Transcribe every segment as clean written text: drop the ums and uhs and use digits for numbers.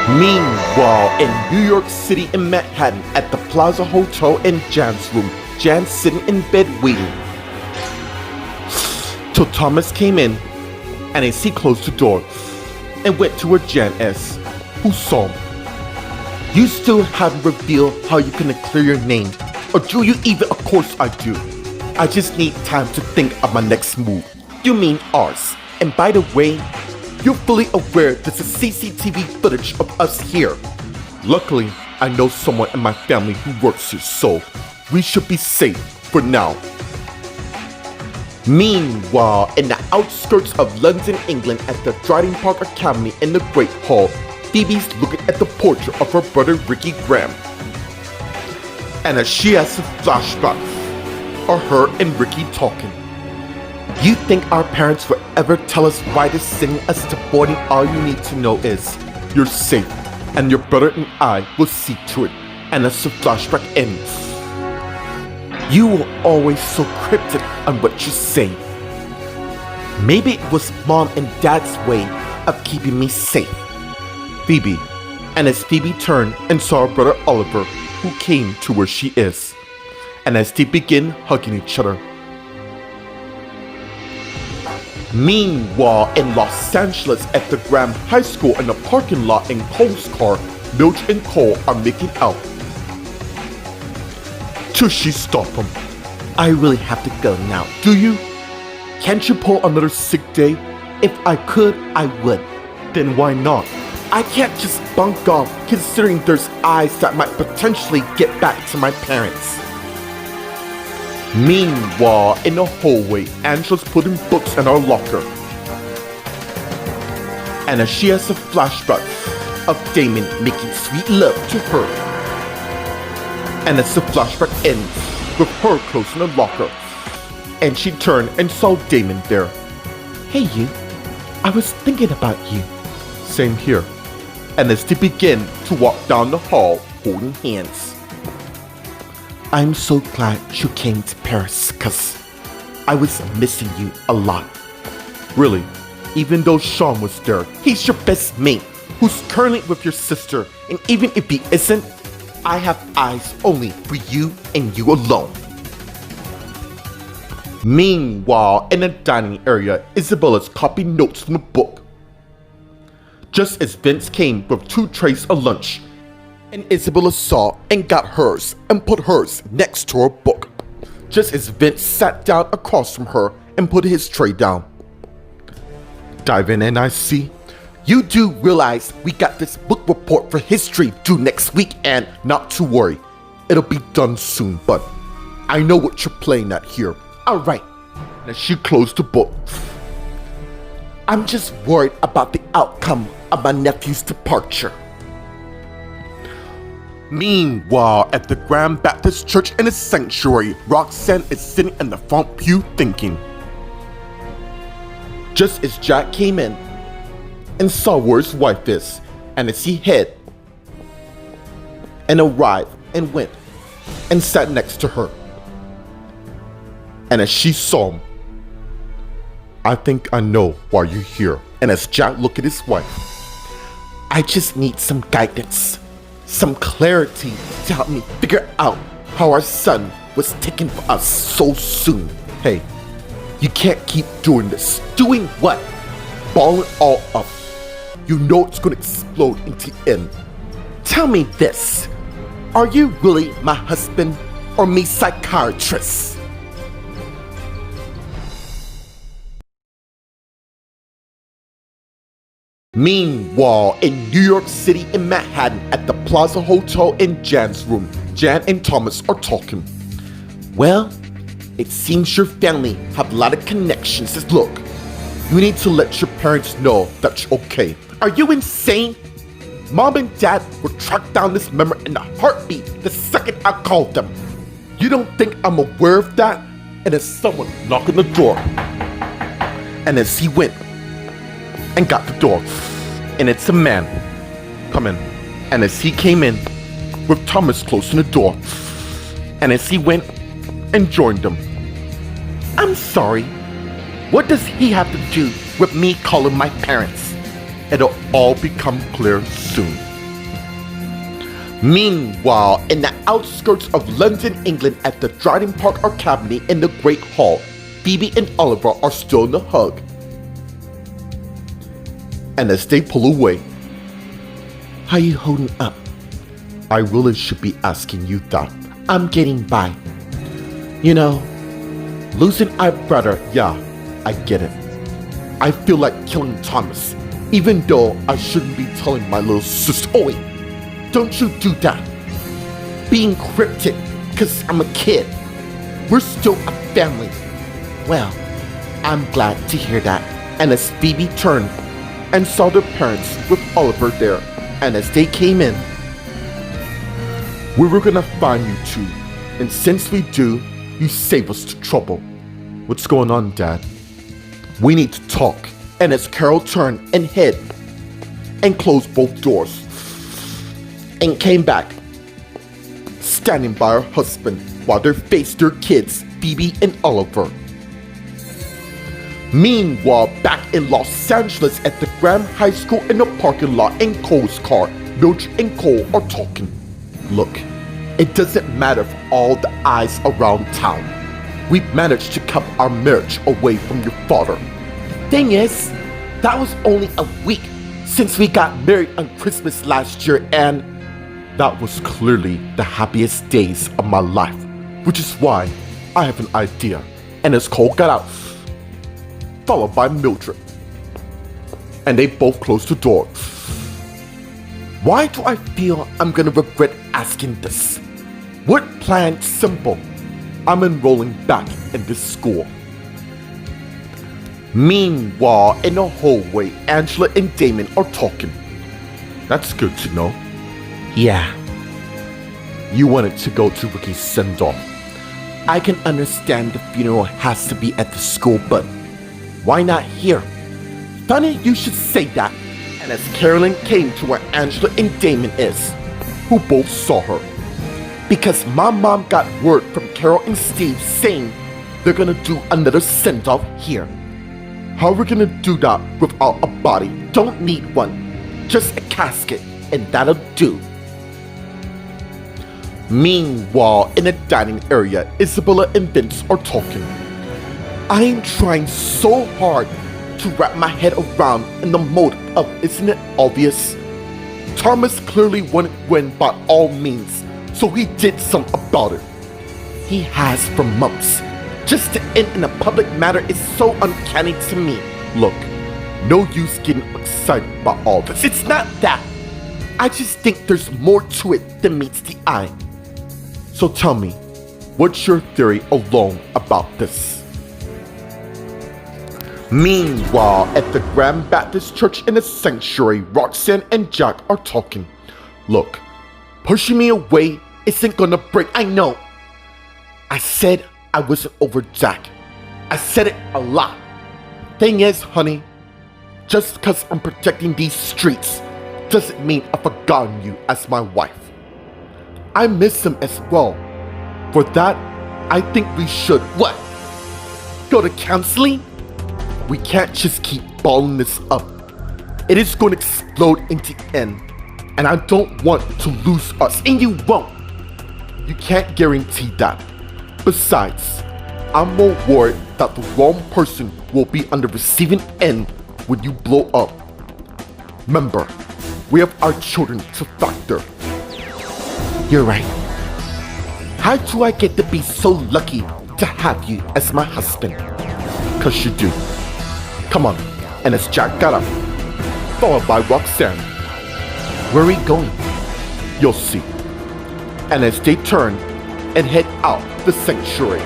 Meanwhile, in New York City in Manhattan at the Plaza Hotel in Jan's room, Jan's sitting in bed waiting. Till Thomas came in, and as he closed the door and went to where Jan is, who saw him. You still haven't revealed how you're gonna clear your name, or do you even? Of course I do. I just need time to think of my next move. You mean ours. And by the way, you're fully aware there's a CCTV footage of us here. Luckily, I know someone in my family who works here, so we should be safe for now. Meanwhile, in the outskirts of London, England, at the Dryden Park Academy in the Great Hall, Phoebe's looking at the portrait of her brother Ricky Graham. And as she has a flashback of her and Ricky talking. You think our parents would ever tell us why they're sending us to boarding? All you need to know is you're safe, and your brother and I will see to it. And as the flashback ends, you were always so cryptic on what you say. Maybe it was Mom and Dad's way of keeping me safe. Phoebe. And as Phoebe turned and saw her brother Oliver, who came to where she is, and as they begin hugging each other. Meanwhile, in Los Angeles at the Graham High School in the parking lot in Cole's car, Mildred and Cole are making out. Till she stopped him. I really have to go now. Do you? Can't you pull another sick day? If I could, I would. Then why not? I can't just bunk off considering there's eyes that might potentially get back to my parents. Meanwhile, in the hallway, Angela's putting books in her locker. And as she has a flashback of Damon making sweet love to her. And as the flashback ends with her closing the locker. And she turned and saw Damon there. Hey you, I was thinking about you. Same here. And as they begin to walk down the hall holding hands. I'm so glad you came to Paris, cause I was missing you a lot. Really, even though Sean was there, he's your best mate, who's currently with your sister, and even if he isn't, I have eyes only for you and you alone. Meanwhile, in the dining area, Isabella's copying notes from the book. Just as Vince came with 2 trays of lunch, and Isabella saw and got hers and put hers next to her book, just as Vince sat down across from her and put his tray down. Dive in and I see. You do realize we got this book report for history due next week, and not to worry, it'll be done soon, but I know what you're playing at here. Alright, and as she closed the book, I'm just worried about the outcome of my nephew's departure. Meanwhile, at the Graham Baptist Church in the sanctuary, Roxanne is sitting in the front pew thinking. Just as Jack came in and saw where his wife is, and as he hid and arrived and went and sat next to her. And as she saw him, I think I know why you're here. And as Jack looked at his wife, I just need some guidance. Some clarity to help me figure out how our son was taken from us so soon. Hey, you can't keep doing this. Doing what? Balling all up. You know it's gonna explode into the end. Tell me this. Are you really my husband or me psychiatrist? Meanwhile, in New York City in Manhattan at the Plaza Hotel in Jan's room, Jan and Thomas are talking. Well, it seems your family have a lot of connections. Says, look, you need to let your parents know that you're okay. Are you insane? Mom and Dad will track down this member in a heartbeat the second I called them. You don't think I'm aware of that? And as someone knocked on the door. And as he went and got the door, and it's a man coming. And as he came in, with Thomas closing the door, and as he went and joined them. I'm sorry, what does he have to do with me calling my parents? It'll all become clear soon. Meanwhile, in the outskirts of London, England at the Dryden Park Academy in the Great Hall, Phoebe and Oliver are still in a hug. And as they pull away, "How you holding up?" "I really should be asking you that." "I'm getting by. You know, losing our brother, yeah, I get it. I feel like killing Thomas, even though I shouldn't be telling my little sister." "Oi, don't you do that. Being cryptic, cause I'm a kid. We're still a family." "Well, I'm glad to hear that." And as Phoebe turned and saw their parents with Oliver there, and as they came in, "We were gonna find you two, and since we do, you save us the trouble." "What's going on, Dad?" "We need to talk." And as Carol turned and hid and closed both doors and came back, standing by her husband while they faced their kids, Phoebe and Oliver. Meanwhile, back in Los Angeles at the Graham High School in the parking lot in Cole's car, Mildred and Cole are talking. "Look, it doesn't matter for all the eyes around town. We've managed to keep our marriage away from your father. Thing is, that was only a week since we got married on Christmas last year, and that was clearly the happiest days of my life, which is why I have an idea." And as Cole got out, followed by Mildred, and they both closed the door. "Why do I feel I'm gonna regret asking this? What plan? Simple. I'm enrolling back in this school." Meanwhile, in the hallway, Angela and Damon are talking. "That's good to know." "Yeah. You wanted to go to Ricky's send-off. I can understand the funeral has to be at the school, but why not here?" "Funny you should say that." And as Carolyn came to where Angela and Damon is, who both saw her, "Because my mom got word from Carol and Steve saying they're gonna do another send-off here." "How are we gonna do that without a body?" "Don't need one. Just a casket, and that'll do." Meanwhile, in the dining area, Isabella and Vince are talking. "I am trying so hard to wrap my head around in the motive of, isn't it obvious? Thomas clearly wanted to win by all means, so he did something about it. He has for months. Just to end in a public matter is so uncanny to me." "Look, no use getting excited about all this. It's not that. I just think there's more to it than meets the eye. So tell me, what's your theory alone about this?" Meanwhile, at the Grand Baptist Church in the sanctuary, Roxanne and Jack are talking. "Look, pushing me away isn't gonna break." "I know. I said I wasn't over Jack. I said it a lot. Thing is, honey, just because I'm protecting these streets doesn't mean I've forgotten you as my wife. I miss him as well. For that, I think we should, what? Go to counseling? We can't just keep balling this up. It is going to explode in the end, and I don't want to lose us, and you won't. You can't guarantee that. Besides, I'm more worried that the wrong person will be on the receiving end when you blow up. Remember, we have our children to factor." "You're right. How do I get to be so lucky to have you as my husband?" "'Cause you do. Come on." And as Jack got up, followed by Roxanne, "Where are we going?" "You'll see." And as they turn and head out the sanctuary.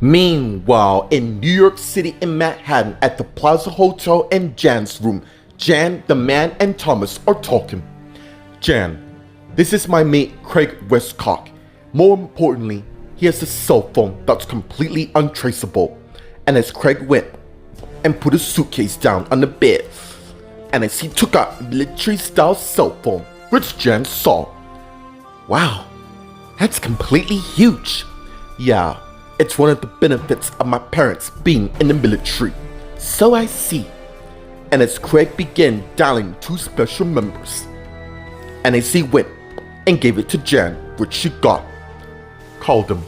Meanwhile, in New York City in Manhattan at the Plaza Hotel in Jan's room, Jan, the man, and Thomas are talking. "Jan, this is my mate Craig Westcott. More importantly, he has a cell phone that's completely untraceable." And as Craig went and put his suitcase down on the bed, and as he took out a military-style cell phone, which Jan saw. "Wow, that's completely huge." "Yeah, it's one of the benefits of my parents being in the military," So I see. And as Craig began dialing two special members, and as he went and gave it to Jan, which she got, called them.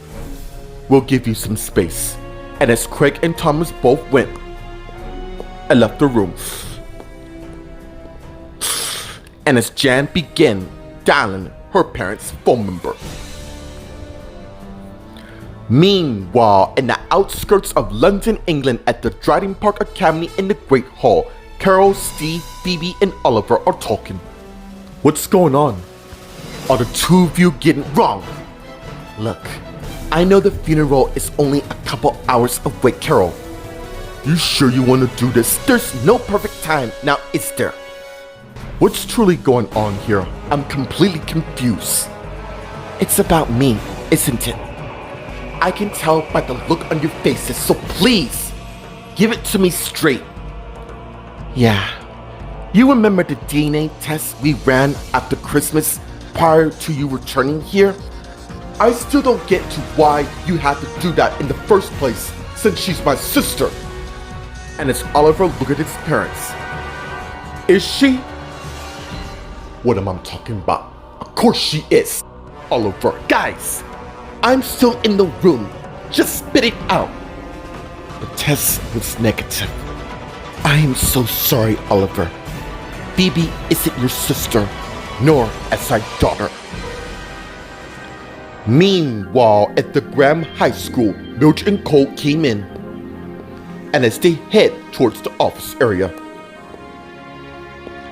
We'll give you some space. And as Craig and Thomas both went and left the room, and as Jan began dialing her parents' phone number. Meanwhile, in the outskirts of London, England, at the Dryden Park Academy in the Great Hall, Carol, Steve, Phoebe, and Oliver are talking. What's going on? Are the two of you getting wrong? Look, I know the funeral is only a couple hours away, Carol. You sure you want to do this? There's no perfect time, now is there? What's truly going on here? I'm completely confused. It's about me, isn't it? I can tell by the look on your faces, so please, give it to me straight. Yeah, you remember the DNA test we ran after Christmas prior to you returning here? I still don't get to why you had to do that in the first place, since she's my sister. And as Oliver looked at his parents, is she? What am I talking about? Of course she is. Oliver, guys, I'm still in the room. Just spit it out. The test was negative. I am so sorry, Oliver. Phoebe isn't your sister, nor as our daughter. Meanwhile, at the Graham High School, Mildred and Cole came in, and as they head towards the office area,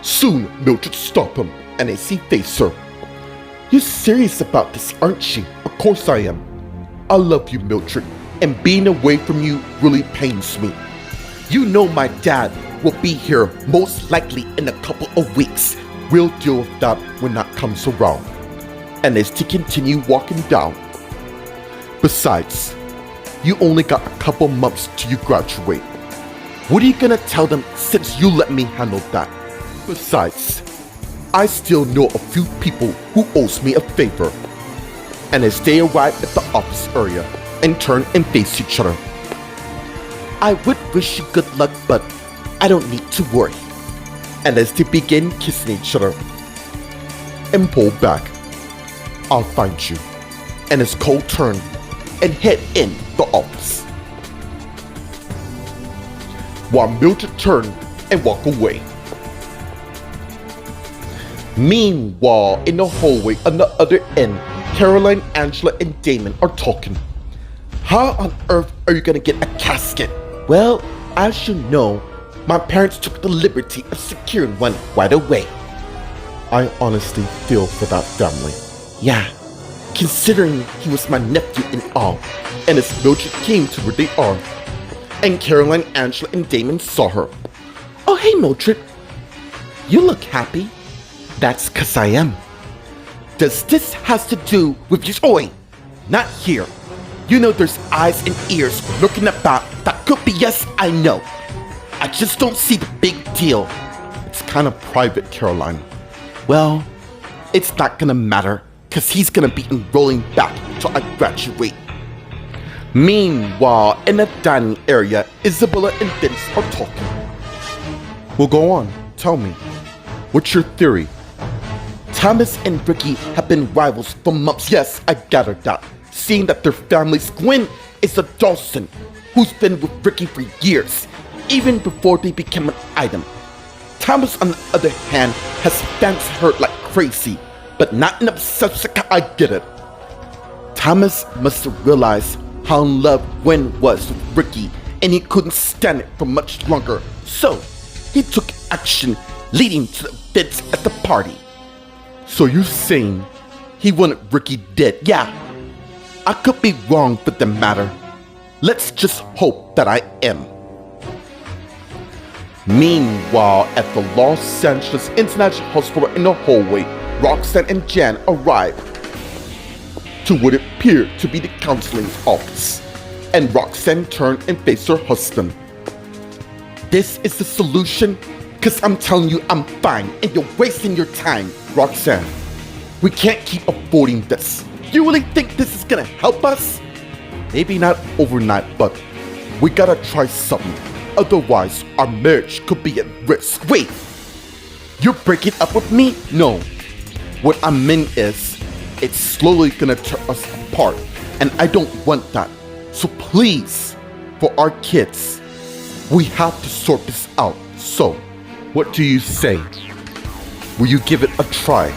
soon Mildred stopped him, and as he faced her, "You're serious about this, aren't you?" "Of course I am. I love you, Mildred, and being away from you really pains me. You know my dad will be here most likely in a couple of weeks. We'll deal with that when that comes around." And as they continue walking down, besides, you only got a couple months till you graduate. What are you gonna tell them since you let me handle that? Besides, I still know a few people who owes me a favor. And as they arrive at the office area and turn and face each other, I would wish you good luck, but I don't need to worry. And as they begin kissing each other and pull back, I'll find you. And as Cole turned and head in the office, while Mildred turned and walked away. Meanwhile, in the hallway on the other end, Caroline, Angela, and Damon are talking. How on earth are you gonna get a casket? Well, as you know, my parents took the liberty of securing one right away. I honestly feel for that family. Yeah, considering he was my nephew and all. And as Mildred came to where they are, and Caroline, Angela, and Damon saw her. Oh, hey, Mildred. You look happy. That's 'cause I am. Does this has to do with your— Oi, not here. You know there's eyes and ears looking about. That could be— Yes, I know. I just don't see the big deal. It's kind of private, Caroline. Well, it's not gonna matter, 'cause he's gonna be enrolling back till I graduate. Meanwhile, in the dining area, Isabella and Vince are talking. Well, go on. Tell me. What's your theory? Thomas and Ricky have been rivals for months. Yes, I gathered that. Seeing that their families— Gwen is a Dawson, who's been with Ricky for years, even before they became an item. Thomas, on the other hand, has fancied her like crazy, but not in obsessive— I get it. Thomas must have realized how in love Gwen was with Ricky, and he couldn't stand it for much longer, so he took action, leading to the events at the party. So you're saying he wanted Ricky dead? Yeah, I could be wrong for the matter. Let's just hope that I am. Meanwhile, at the Los Angeles International Hospital in the hallway, Roxanne and Jan arrive to what appeared to be the counseling office, and Roxanne turned and faced her husband. This is the solution? 'Cause I'm telling you I'm fine, and you're wasting your time. Roxanne, we can't keep affording this. You really think this is gonna help us? Maybe not overnight, but we gotta try something. Otherwise, our marriage could be at risk. Wait! You're breaking up with me? No. What I meant is, it's slowly gonna tear us apart, and I don't want that. So please, for our kids, we have to sort this out. So, what do you say? Will you give it a try?